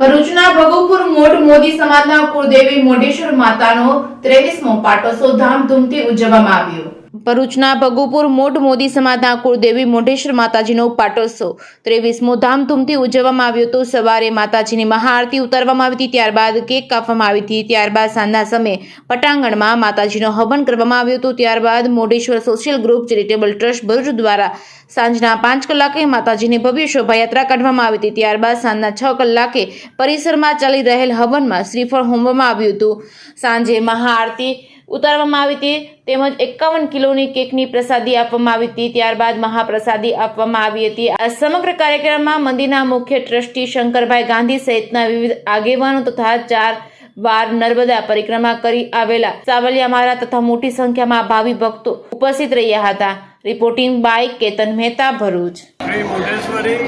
ભરૂચના ભગુપુર મોઢ મોદી સમાજના કુળદેવી મોઢેશ્વર માતાનો 23મો પાટોત્સવ ધામધૂમથી ઉજવવામાં આવ્યો। ભરૂચના ભગુપુર મોઢ મોદી સમાજના કુળદેવી મોઢેશ્વર માતાજીનો પાટોત્સવ 23મો ધામધૂમથી ઉજવવામાં આવ્યો તો સવારે માતાજીની મહાઆરતી ઉતારવામાં આવી હતી, ત્યારબાદ કેક કાપવામાં આવી હતી, ત્યારબાદ સાંજના સમયે પટાંગણમાં માતાજીનો હવન કરવામાં આવ્યો હતો। ત્યારબાદ Modheshwar social group charitable trust Bharuch દ્વારા સાંજના 5 કલાકે માતાજીની ભવ્ય શોભાયાત્રા કાઢવામાં આવી હતી। ત્યારબાદ સાંજના 6 કલાકે પરિસરમાં ચાલી રહેલ હવનમાં શ્રીફળ હોમવામાં આવ્યું હતું। સાંજે મહાઆરતી ઉતારવામાં આવી હતી તેમજ 51 કિલોની કેકની પ્રસાદી આપવામાં આવી હતી। ત્યારબાદ મહાપ્રસાદી આપવામાં આવી હતી। આ સમગ્ર કાર્યક્રમમાં મંદિરના મુખ્ય ટ્રસ્ટી શંકરભાઈ ગાંધી સહિતના વિવિધ આગેવાનો તથા 4 વાર નર્મદા પરિક્રમા કરી આવેલા સાવલિયા મહારાજ તથા મોટી સંખ્યામાં ભાવિ ભક્તો ઉપસ્થિત રહ્યા હતા। Reporting by Ketan Mehta, Bharuch. શ્રી મોઢેશ્વરી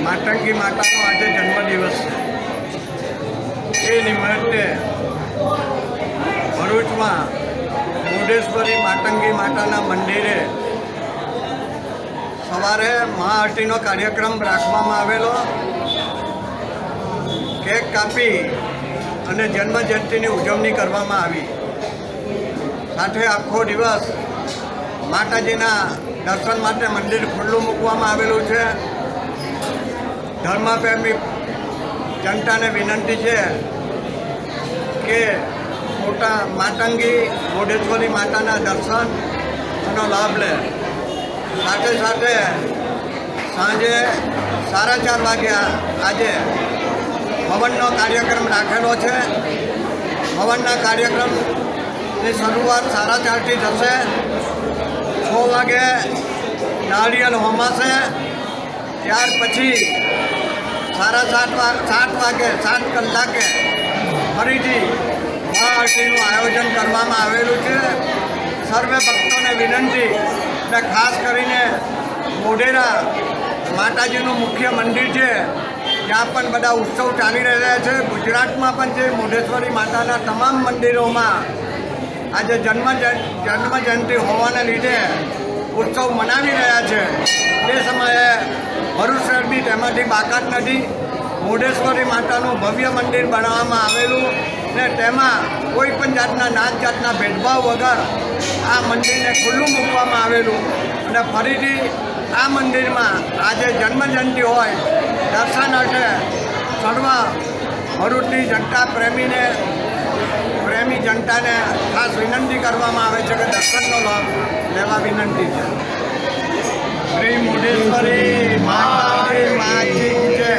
માતંગી માતાનો આજે જન્મદિવસ છે। એ નિમિત્તે ભરૂચમાં મોઢેશ્વરી માતંગી માતાના મંદિરે સવારે મહાઆરતીનો કાર્યક્રમ રાખવામાં આવેલો। કેક કાપી અને જન્મજયંતિની ઉજવણી કરવામાં આવી। સાથે આખો દિવસ માતાજીના દર્શન માટે મંદિર ખુલ્લું મૂકવામાં આવેલું છે। ધર્મપ્રેમી જનતાને વિનંતી છે કે મોટા માતંગી મોઢેશ્વરી માતાના દર્શનનો લાભ લે। સાથે સાથે સાંજે 4:30 વાગ્યા આજે હવનનો કાર્યક્રમ રાખેલો છે। હવનના કાર્યક્રમની શરૂઆત 4:30થી થશે। 6 વાગે નાળિયેર હોમાશે। ત્યાર પછી 7 કલાકે ફરીથી મહાઆરતીનું આયોજન કરવામાં આવેલું છે। સર્વે ભક્તોને વિનંતી અને ખાસ કરીને મોઢેરા માતાજીનું મુખ્ય મંદિર છે, ત્યાં પણ બધા ઉત્સવ ચાલી રહ્યા છે। ગુજરાતમાં પણ છે મોઢેશ્વરી માતાના તમામ મંદિરોમાં આજે જન્મજયંતિ હોવાને લીધે ઉત્સવ મનાવી રહ્યા છે। તે સમયે ભરૂચ શહેર બી તેમાંથી બાકાત નથી। મોઢેશ્વરી માતાનું ભવ્ય મંદિર બનાવવામાં આવેલું ને તેમાં કોઈ પણ જાતના નાત જાતના ભેદભાવ વગર આ મંદિરને ખુલ્લું મૂકવામાં આવેલું અને ફરીથી આ મંદિરમાં આજે જન્મજયંતિ હોય દર્શનાર્થે સર્વ ભરૂચની જનતા પ્રેમી જનતાને ખાસ વિનંતી કરવામાં આવે છે કે દર્શનનો લાભ લેવા વિનંતી છે।